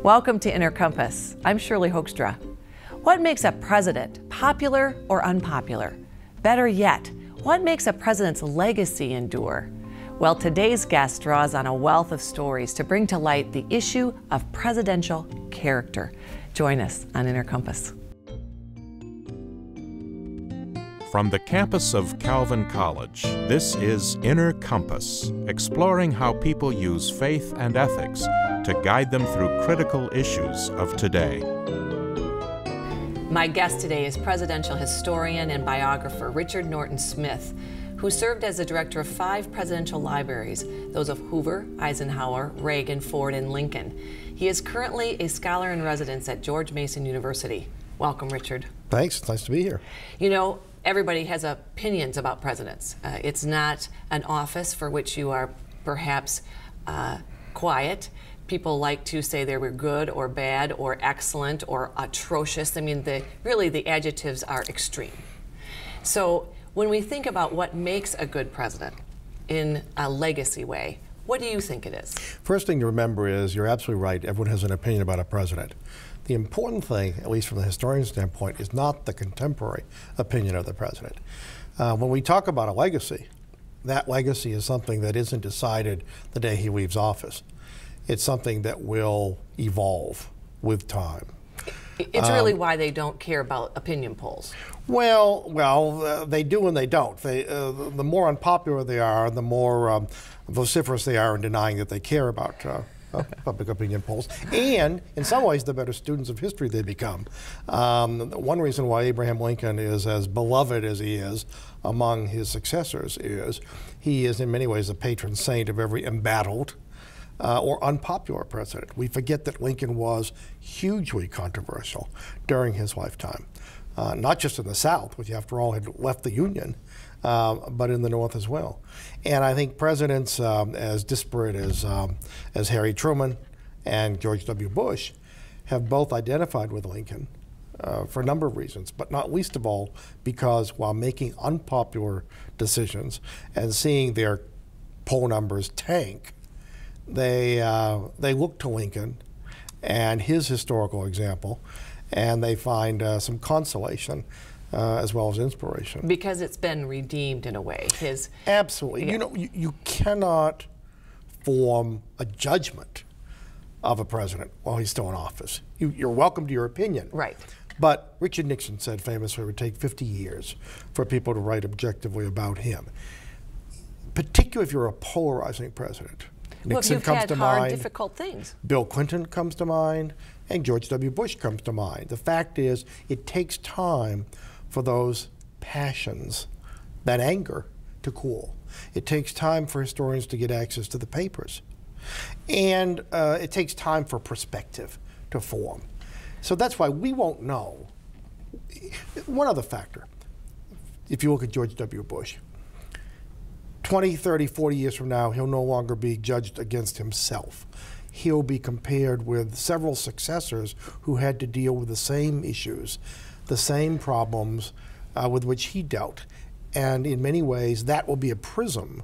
Welcome to Inner Compass. I'm Shirley Hoogstra. What makes a president popular or unpopular? Better yet, what makes a president's legacy endure? Well, today's guest draws on a wealth of stories to bring to light the issue of presidential character. Join us on Inner Compass. From the campus of Calvin College, this is Inner Compass, exploring how people use faith and ethics to guide them through critical issues of today. My guest today is presidential historian and biographer Richard Norton Smith, who served as the director of 5 presidential libraries, those of Hoover, Eisenhower, Reagan, Ford, and Lincoln. He is currently a scholar in residence at George Mason University. Welcome, Richard. Thanks. Nice to be here. You know, everybody has opinions about presidents. It's not an office for which you are perhaps quiet. People like to say they were good or bad or excellent or atrocious. I mean, really the adjectives are extreme. So when we think about what makes a good president in a legacy way, what do you think it is? First thing to remember is you're absolutely right. Everyone has an opinion about a president. The important thing, at least from the historian standpoint, is not the contemporary opinion of the president. When we talk about a legacy, that legacy is something that isn't decided the day he leaves office. It's something that will evolve with time. It's really why they don't care about opinion polls. Well, they do and they don't. The more unpopular they are, the more vociferous they are in denying that they care about public opinion polls. And in some ways, the better students of history they become. One reason why Abraham Lincoln is as beloved as he is among his successors is he is in many ways a patron saint of every embattled or unpopular president. We forget that Lincoln was hugely controversial during his lifetime, not just in the South, which after all had left the Union, but in the North as well. And I think presidents as disparate as Harry Truman and George W. Bush have both identified with Lincoln for a number of reasons, but not least of all because while making unpopular decisions and seeing their poll numbers tank, they look to Lincoln and his historical example, and they find some consolation as well as inspiration. Because it's been redeemed in a way. Absolutely. Yeah. You know, you cannot form a judgment of a president while he's still in office. You're welcome to your opinion. Right. But Richard Nixon said famously it would take 50 years for people to write objectively about him, particularly if you're a polarizing president. Nixon comes to mind, difficult things. Bill Clinton comes to mind, and George W. Bush comes to mind. The fact is, it takes time for those passions, that anger, to cool. It takes time for historians to get access to the papers. And it takes time for perspective to form. So that's why we won't know. One other factor, if you look at George W. Bush, 20, 30, 40 years from now, he'll no longer be judged against himself. He'll be compared with several successors who had to deal with the same issues, the same problems with which he dealt. And in many ways, that will be a prism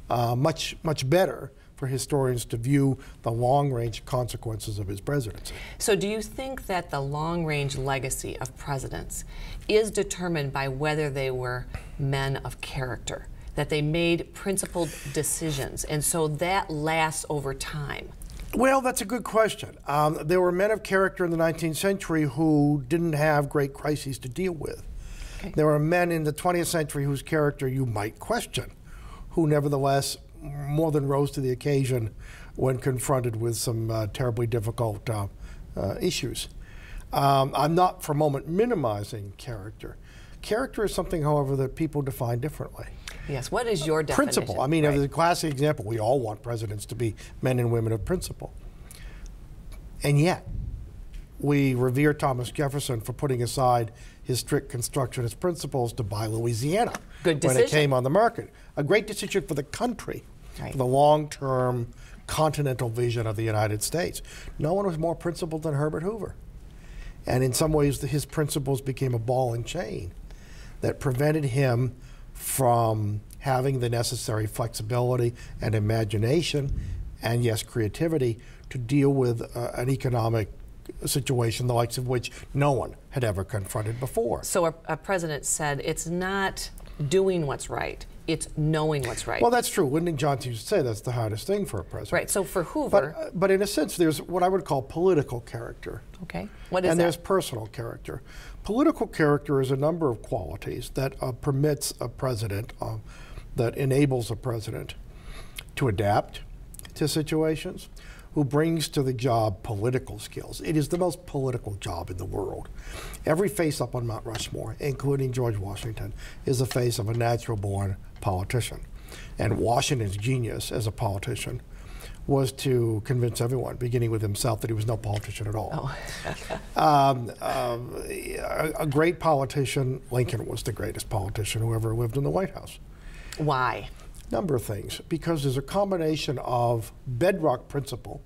much better for historians to view the long-range consequences of his presidency. So do you think that the long-range legacy of presidents is determined by whether they were men of character, that they made principled decisions, and so that lasts over time? Well, that's a good question. There were men of character in the 19th century who didn't have great crises to deal with. Okay. There were men in the 20th century whose character you might question, who nevertheless more than rose to the occasion when confronted with some terribly difficult issues. I'm not for a moment minimizing character. Character is something, however, that people define differently. Yes, what is your definition? Principle. I mean, as a classic example, we all want presidents to be men and women of principle. And yet, we revere Thomas Jefferson for putting aside his strict constructionist principles to buy Louisiana when it came on the market. A great decision for the country, right, for the long-term continental vision of the United States. No one was more principled than Herbert Hoover. And in some ways, his principles became a ball and chain that prevented him from having the necessary flexibility and imagination and yes, creativity to deal with an economic situation the likes of which no one had ever confronted before. So a president said it's not doing what's right, it's knowing what's right. Well, that's true. Lyndon Johnson used to say that's the hardest thing for a president. Right, so for Hoover... But in a sense, there's what I would call political character. Okay, what is that? And there's personal character. Political character is a number of qualities that permits a president, that enables a president to adapt to situations, who brings to the job political skills. It is the most political job in the world. Every face up on Mount Rushmore, including George Washington, is the face of a natural-born politician. And Washington's genius as a politician was to convince everyone, beginning with himself, that he was no politician at all. Oh. A great politician, Lincoln was the greatest politician who ever lived in the White House. Why? Number of things. Because there's a combination of bedrock principle.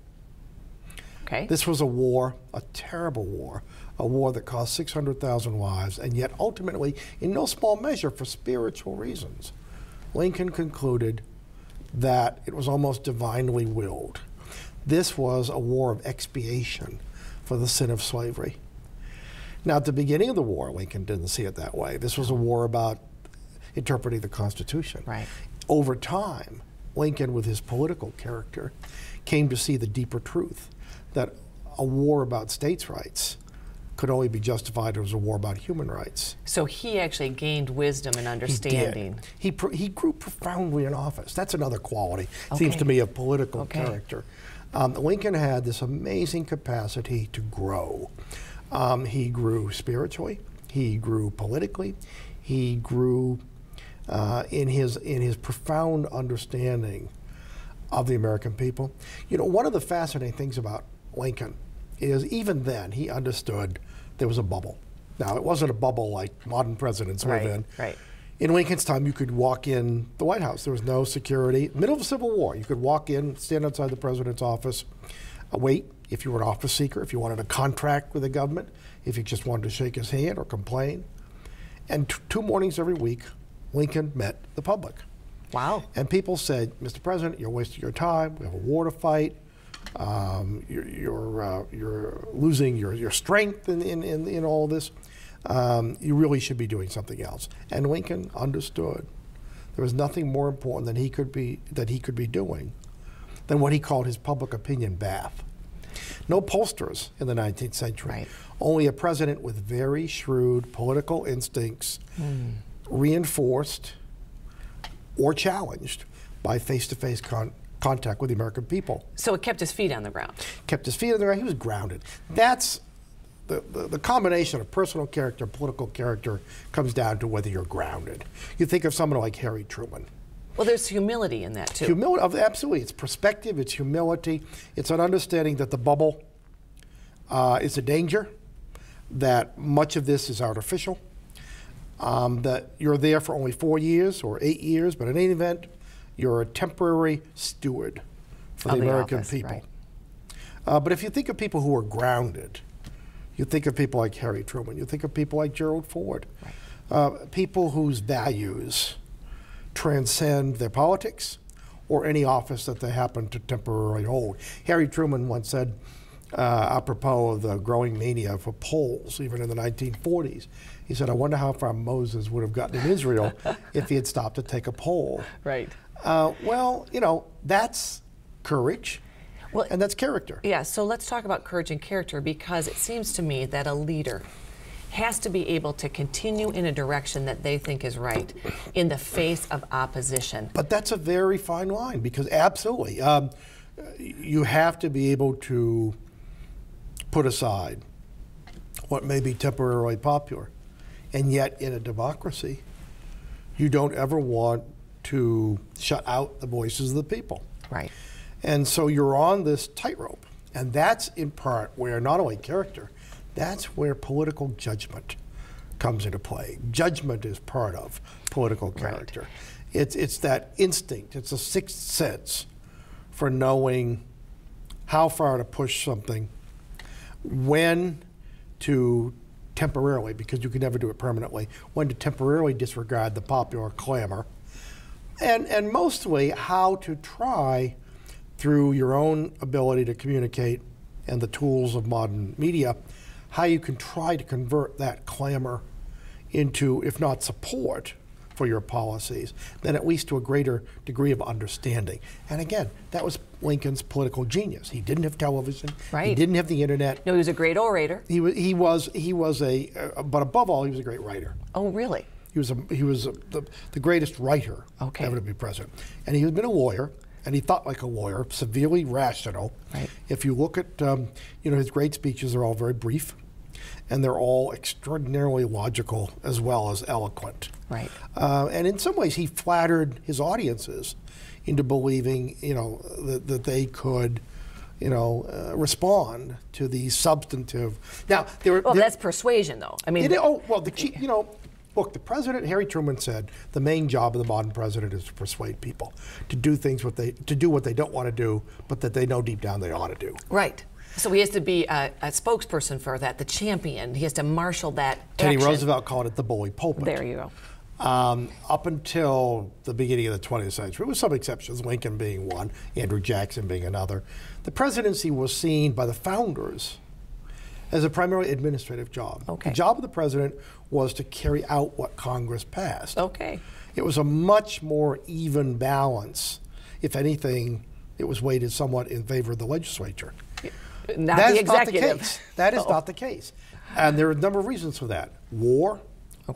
Okay. This was a war, a terrible war, a war that cost 600,000 lives, and yet ultimately, in no small measure, for spiritual reasons, Lincoln concluded that it was almost divinely willed. This was a war of expiation for the sin of slavery. Now, at the beginning of the war, Lincoln didn't see it that way. This was a war about interpreting the Constitution. Right. Over time, Lincoln, with his political character, came to see the deeper truth that a war about states' rights could only be justified as a war about human rights. So he actually gained wisdom and understanding. He did. He grew profoundly in office. That's another quality, seems to me, of political character. Lincoln had this amazing capacity to grow. He grew spiritually. He grew politically. He grew in his profound understanding of the American people. You know, one of the fascinating things about Lincoln is even then he understood there was a bubble. Now, it wasn't a bubble like modern presidents live in. Right. In Lincoln's time, you could walk in the White House. There was no security. Middle of the Civil War, you could walk in, stand outside the president's office, wait if you were an office seeker, if you wanted a contract with the government, if you just wanted to shake his hand or complain. And 2 mornings every week, Lincoln met the public. Wow. And people said, Mr. President, you're wasting your time. We have a war to fight. You're losing your strength in all this. You really should be doing something else. And Lincoln understood there was nothing more important that he could be doing than what he called his public opinion bath. No pollsters in the 19th century. Right. Only a president with very shrewd political instincts, reinforced or challenged by face-to-face contact with the American people. So it kept his feet on the ground. Kept his feet on the ground. He was grounded. That's the combination of personal character and political character comes down to whether you're grounded. You think of someone like Harry Truman. Well, there's humility in that, too. Humility, absolutely. It's perspective, it's humility, it's an understanding that the bubble is a danger, that much of this is artificial, that you're there for only 4 years or 8 years, but in any event, you're a temporary steward for the American people. Right. But if you think of people who are grounded, you think of people like Harry Truman, you think of people like Gerald Ford, people whose values transcend their politics or any office that they happen to temporarily hold. Harry Truman once said, apropos of the growing mania for polls, even in the 1940s, he said, I wonder how far Moses would have gotten in Israel if he had stopped to take a poll. Right. Well, you know, that's courage, and that's character. Yeah, so let's talk about courage and character, because it seems to me that a leader has to be able to continue in a direction that they think is right in the face of opposition. But that's a very fine line, because absolutely, you have to be able to put aside what may be temporarily popular. And yet, in a democracy, you don't ever want to shut out the voices of the people. Right. And so you're on this tightrope. And that's in part where not only character, that's where political judgment comes into play. Judgment is part of political character. Right. It's that instinct, it's a sixth sense for knowing how far to push something, when to temporarily, because you can never do it permanently, when to temporarily disregard the popular clamor, and mostly how to try through your own ability to communicate and the tools of modern media, how you can try to convert that clamor into, if not support for your policies, then at least to a greater degree of understanding. And again, that was Lincoln's political genius. He didn't have television. Right. He didn't have the internet. No, he was a great orator. He was but above all, he was a great writer. Oh, really? He was the greatest writer ever to be president. And he had been a lawyer, and he thought like a lawyer, severely rational. Right. If you look at his great speeches, are all very brief, and they're all extraordinarily logical as well as eloquent. Right. And in some ways, he flattered his audiences into believing, that they could, respond to these substantive. Now, that's persuasion, though. I mean, look, the president, Harry Truman, said the main job of the modern president is to persuade people to do what they don't want to do, but that they know deep down they ought to do. Right. So he has to be a spokesperson for that, the champion. He has to marshal that Teddy action. Roosevelt called it the bully pulpit. There you go. Up until the beginning of the 20th century, with some exceptions, Lincoln being one, Andrew Jackson being another, the presidency was seen by the founders as a primarily administrative job. Okay. The job of the president was to carry out what Congress passed. Okay. It was a much more even balance. If anything, it was weighted somewhat in favor of the legislature. Not That the is executive. not the case. That is not the case. And there are a number of reasons for that. War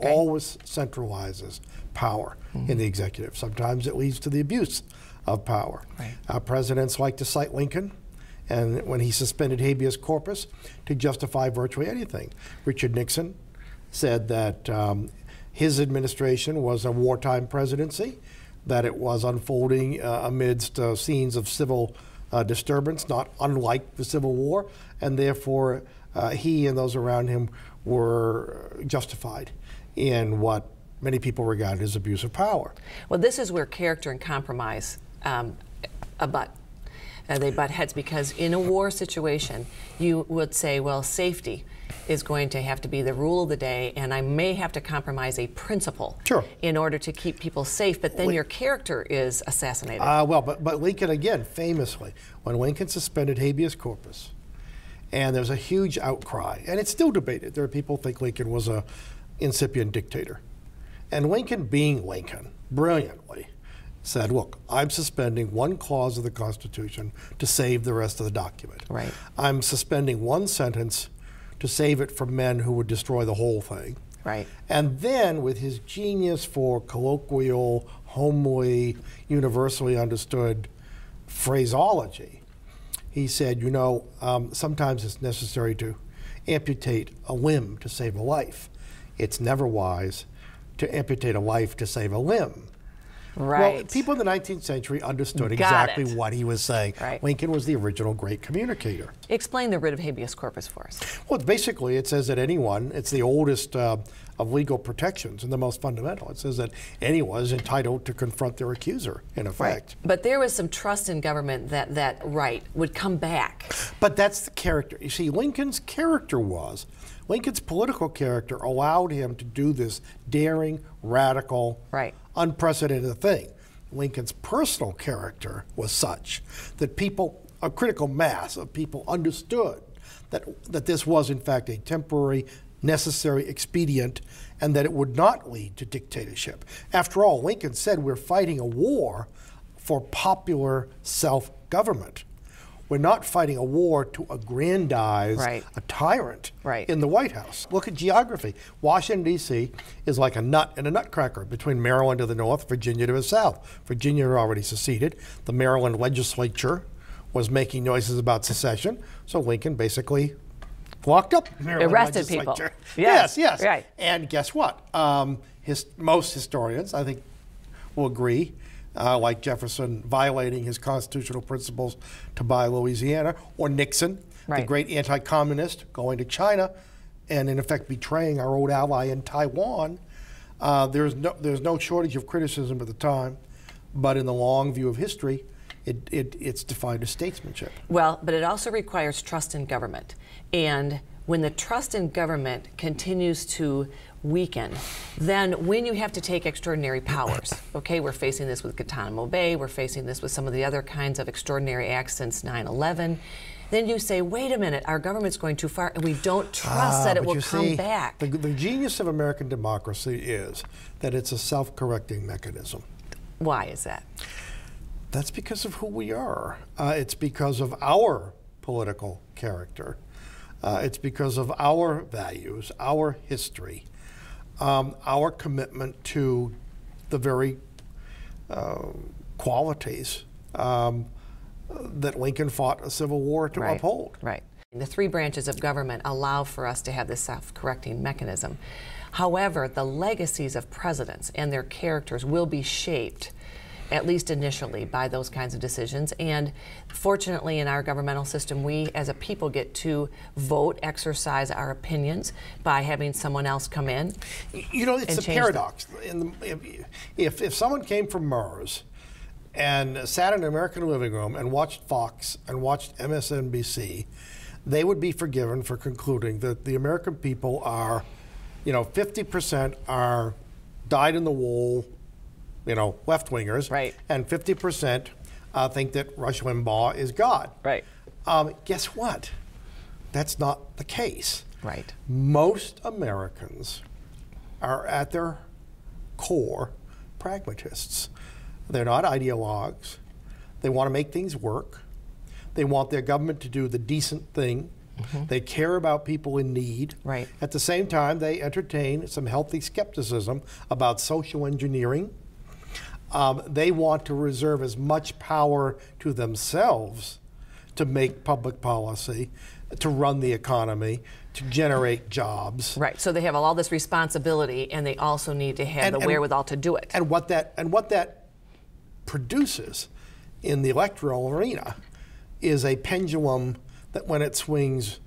always centralizes power in the executive. Sometimes it leads to the abuse of power. Right. Presidents like to cite Lincoln, and when he suspended habeas corpus, to justify virtually anything. Richard Nixon said that his administration was a wartime presidency, that it was unfolding amidst scenes of civil disturbance, not unlike the Civil War, and therefore he and those around him were justified in what many people regarded as abuse of power. Well, this is where character and compromise they butt heads, because in a war situation, you would say, well, safety is going to have to be the rule of the day, and I may have to compromise a principle in order to keep people safe, but then your character is assassinated. But Lincoln, again, famously, when Lincoln suspended habeas corpus, and there's a huge outcry, and it's still debated. There are people who think Lincoln was an incipient dictator. And Lincoln, being Lincoln, brilliantly said, look, I'm suspending one clause of the Constitution to save the rest of the document. Right. I'm suspending one sentence to save it from men who would destroy the whole thing. Right. And then, with his genius for colloquial, homely, universally understood phraseology, he said, sometimes it's necessary to amputate a limb to save a life. It's never wise to amputate a life to save a limb. Right. Well, people in the 19th century understood exactly what he was saying. Right. Lincoln was the original great communicator. Explain the writ of habeas corpus for us. Well, basically, it says that anyone, it's the oldest of legal protections and the most fundamental. It says that anyone is entitled to confront their accuser, in effect. Right. But there was some trust in government that that right would come back. But that's the character. You see, Lincoln's political character allowed him to do this daring, radical, unprecedented thing. Lincoln's personal character was such that a critical mass of people understood that this was in fact a temporary, necessary expedient, and that it would not lead to dictatorship. After all, Lincoln said we're fighting a war for popular self-government. We're not fighting a war to aggrandize a tyrant in the White House. Look at geography. Washington, D.C. is like a nut in a nutcracker between Maryland to the north, Virginia to the south. Virginia had already seceded. The Maryland legislature was making noises about secession, so Lincoln basically locked up the Maryland arrested legislature. People. Yes. Yes. And guess what? Most historians, I think, will agree, like Jefferson violating his constitutional principles to buy Louisiana, or Nixon, the great anti-communist, going to China and in effect betraying our old ally in Taiwan. There's no shortage of criticism at the time, but in the long view of history, it's defined as statesmanship. Well, but it also requires trust in government. And when the trust in government continues to weaken, then when you have to take extraordinary powers, okay, we're facing this with Guantanamo Bay, we're facing this with some of the other kinds of extraordinary acts since 9/11, then you say, wait a minute, our government's going too far, and we don't trust that it will come back. The genius of American democracy is that it's a self-correcting mechanism. Why is that? That's because of who we are. It's because of our political character. It's because of our values, our history, our commitment to the very qualities that Lincoln fought a civil war to uphold. Right. The three branches of government allow for us to have this self-correcting mechanism. However, the legacies of presidents and their characters will be shaped, at least initially, by those kinds of decisions. And fortunately, in our governmental system, we as a people get to vote, exercise our opinions by having someone else come in. You know, it's a paradox. If someone came from Mars and sat in an American living room and watched Fox and watched MSNBC, they would be forgiven for concluding that the American people are, 50% are dyed-in-the-wool, left-wingers, right, and 50% think that Rush Limbaugh is God. Right. Guess what? That's not the case. Right. Most Americans are at their core pragmatists. They're not ideologues. They want to make things work. They want their government to do the decent thing. Mm-hmm. They care about people in need. Right. At the same time, they entertain some healthy skepticism about social engineering. They want to reserve as much power to themselves to make public policy, to run the economy, to generate jobs. Right. So they have all this responsibility, and they also need to have the wherewithal to do it. And what that produces in the electoral arena is a pendulum that, when it swings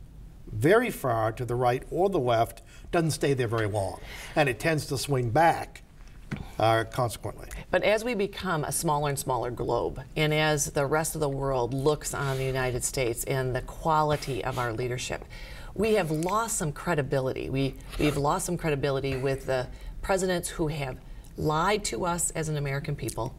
very far to the right or the left, doesn't stay there very long, and it tends to swing back consequently. But as we become a smaller and smaller globe, and as the rest of the world looks on the United States and the quality of our leadership, we have lost some credibility. We've lost some credibility with the presidents who have lied to us as an American people,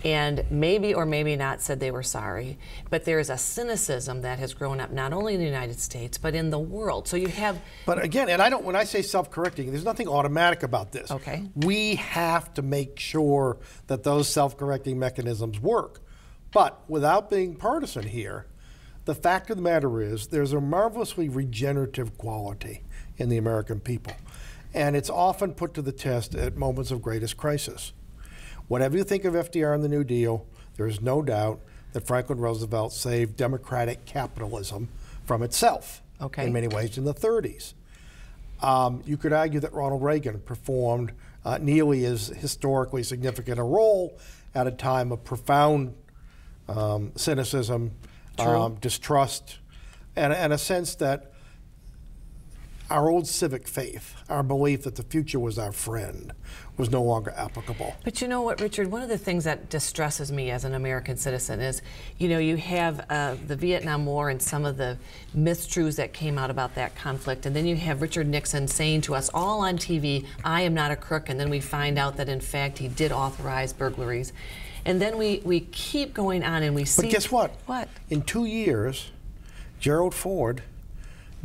and maybe or maybe not said they were sorry. But there is a cynicism that has grown up not only in the United States but in the world. So you have. But again, and when I say self-correcting, there's nothing automatic about this. Okay. We have to make sure that those self-correcting mechanisms work. But without being partisan here, the fact of the matter is there's a marvelously regenerative quality in the American people. And it's often put to the test at moments of greatest crisis. Whatever you think of FDR and the New Deal, there is no doubt that Franklin Roosevelt saved democratic capitalism from itself in many ways in the 30s. You could argue that Ronald Reagan performed nearly as historically significant a role at a time of profound cynicism, distrust, and a sense that our old civic faith, our belief that the future was our friend, was no longer applicable. But you know what, Richard, one of the things that distresses me as an American citizen is, you have the Vietnam War and some of the mistruths that came out about that conflict, and then you have Richard Nixon saying to us all on TV, I am not a crook, and then we find out that in fact he did authorize burglaries. And then we keep going on and we see. But guess what? What? In 2 years, Gerald Ford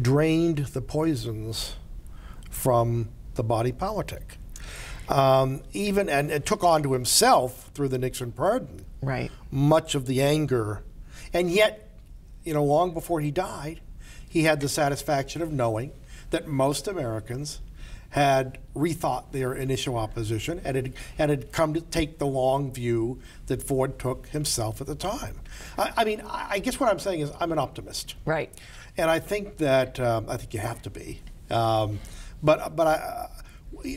drained the poisons from the body politic. And took on to himself, through the Nixon pardon, much of the anger. And yet, long before he died, he had the satisfaction of knowing that most Americans had rethought their initial opposition and had come to take the long view that Ford took himself at the time. I guess what I'm saying is I'm an optimist. Right. And I think that I think you have to be.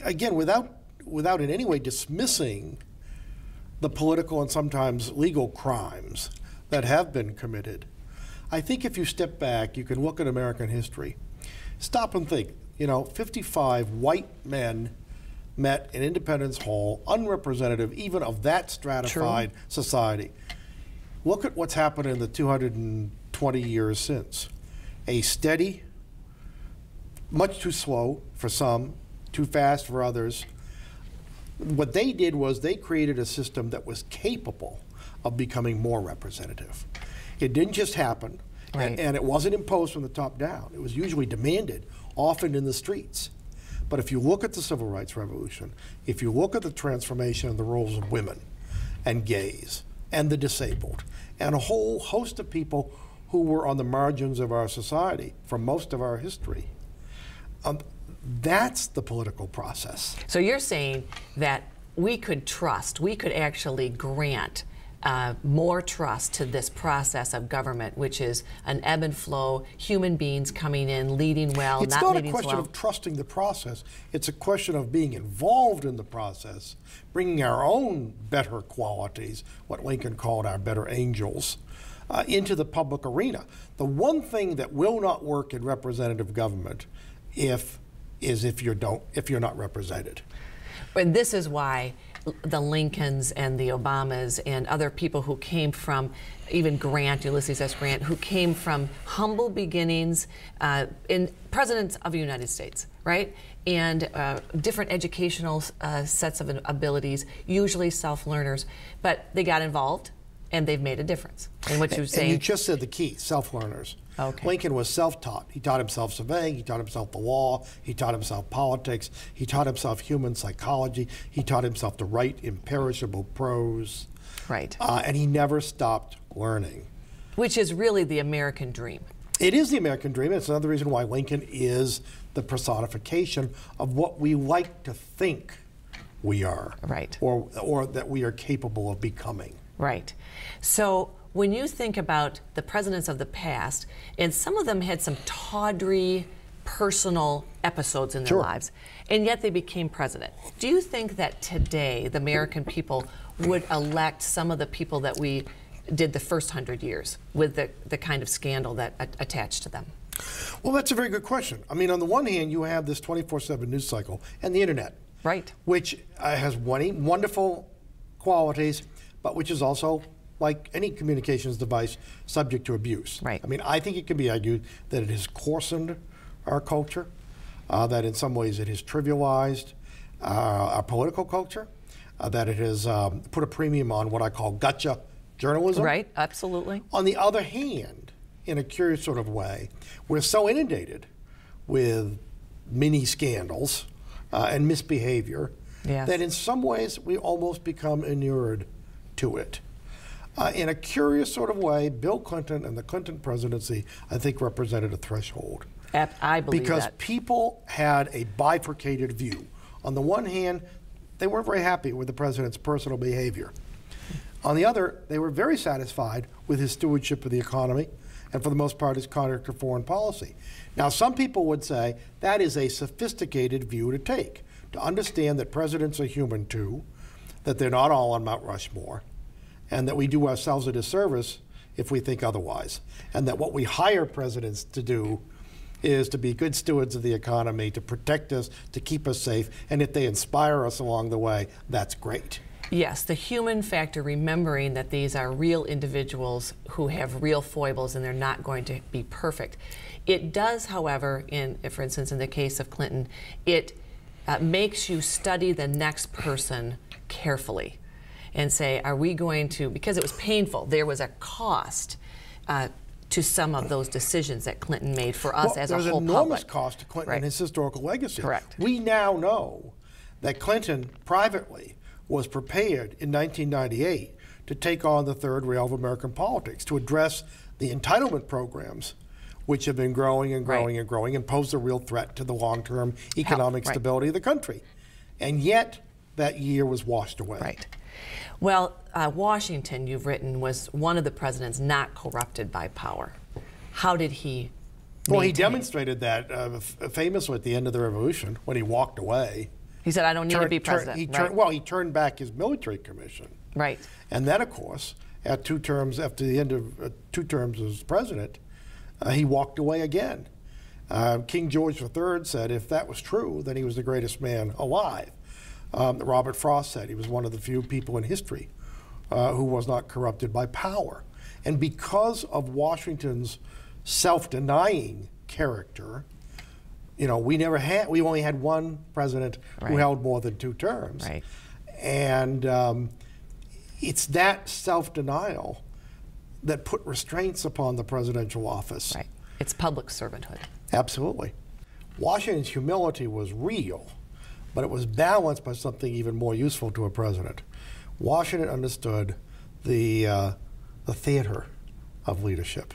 Again, without in any way dismissing the political and sometimes legal crimes that have been committed, I think if you step back, you can look at American history, stop and think. 55 white men met in Independence Hall, unrepresentative even of that stratified society. Look at what's happened in the 220 years since. A steady, much too slow for some, too fast for others. What they did was they created a system that was capable of becoming more representative. It didn't just happen, right. and it wasn't imposed from the top down. It was usually demanded, often in the streets. But if you look at the Civil Rights Revolution, if you look at the transformation of the roles of women and gays and the disabled and a whole host of people who were on the margins of our society for most of our history, that's the political process. So you're saying that we could actually grant more trust to this process of government, which is an ebb and flow, human beings coming in, leading well, it's not not leading a question well. of trusting the process. It's a question of being involved in the process, bringing our own better qualities, what Lincoln called our better angels, into the public arena. The one thing that will not work in representative government if you're not represented. And this is why the Lincolns and the Obamas and other people who came from, even Grant, Ulysses S. Grant, who came from humble beginnings in presidents of the United States, right? And different educational sets of abilities, usually self-learners, but they got involved and they've made a difference. And what you're saying. And you just said the key, self-learners. Okay. Lincoln was self-taught. He taught himself surveying, he taught himself the law, he taught himself politics, he taught himself human psychology, he taught himself to write imperishable prose. Right. And he never stopped learning. Which is really the American dream. It is the American dream. It's another reason why Lincoln is the personification of what we like to think we are. Right. Or that we are capable of becoming. Right. So when you think about the presidents of the past, and some of them had some tawdry personal episodes in their Sure. lives, and yet they became president. Do you think that today the American people would elect some of the people that we did the first 100 years with the kind of scandal that attached to them? Well, that's a very good question. I mean, on the one hand, you have this 24/7 news cycle and the internet. Right. Which has wonderful qualities, but which is also, like any communications device, subject to abuse. Right. I mean, I think it can be argued that it has coarsened our culture, that in some ways it has trivialized our political culture, that it has put a premium on what I call gotcha journalism. Right, absolutely. On the other hand, in a curious sort of way, we're so inundated with mini scandals and misbehavior Yes. that in some ways we almost become inured to it. In a curious sort of way, Bill Clinton and the Clinton presidency, I think, represented a threshold. I believe Because that. people had a bifurcated view. On the one hand, they weren't very happy with the president's personal behavior. On the other, they were very satisfied with his stewardship of the economy and, for the most part, his conduct of foreign policy. Now, some people would say that is a sophisticated view to take, to understand that presidents are human too, that they're not all on Mount Rushmore, and that we do ourselves a disservice if we think otherwise, and that what we hire presidents to do is to be good stewards of the economy, to protect us, to keep us safe, and if they inspire us along the way, that's great. Yes, the human factor, remembering that these are real individuals who have real foibles and they're not going to be perfect. It does, however, for instance, in the case of Clinton, it makes you study the next person carefully and say, are we going to, because it was painful, there was a cost to some of those decisions that Clinton made for us as a whole public. There's an enormous cost to Clinton Right. and his historical legacy. Correct. We now know that Clinton privately was prepared in 1998 to take on the third rail of American politics, to address the entitlement programs, which have been growing and growing Right. and growing and pose a real threat to the long-term economic Right. stability of the country. And yet, that year was washed away. Right. Well, Washington, you've written, was one of the presidents not corrupted by power. How did he Well, he maintain? demonstrated that famously at the end of the Revolution when he walked away. He said, I don't need to be president. He turned back his military commission. Right. And then, of course, after the end of 2 terms as president, he walked away again. King George III said if that was true, then he was the greatest man alive. Robert Frost said he was one of the few people in history who was not corrupted by power. And because of Washington's self-denying character, we only had one president who held more than 2 terms. Right. And it's that self-denial that put restraints upon the presidential office. Right. It's public servanthood. Absolutely. Washington's humility was real, but it was balanced by something even more useful to a president. Washington understood the theater of leadership.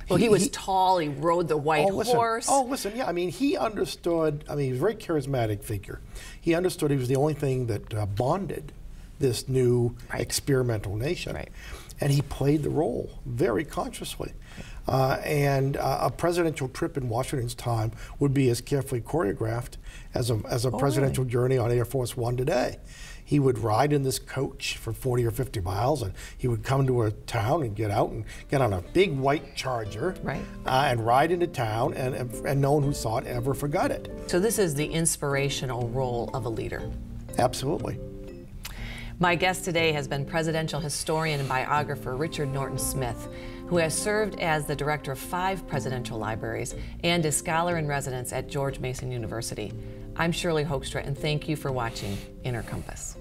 Well, he was tall, he rode the white horse. Yeah, I mean, he understood, he was a very charismatic figure. He understood he was the only thing that bonded this new experimental nation. Right. And he played the role very consciously. And a presidential trip in Washington's time would be as carefully choreographed as a presidential journey on Air Force One today. He would ride in this coach for 40 or 50 miles, and he would come to a town and get out and get on a big white Charger and ride into town, and no one who saw it ever forgot it. So this is the inspirational role of a leader. Absolutely. My guest today has been presidential historian and biographer Richard Norton Smith, who has served as the director of 5 presidential libraries and is scholar in residence at George Mason University. I'm Shirley Hoogstra, and thank you for watching Inner Compass.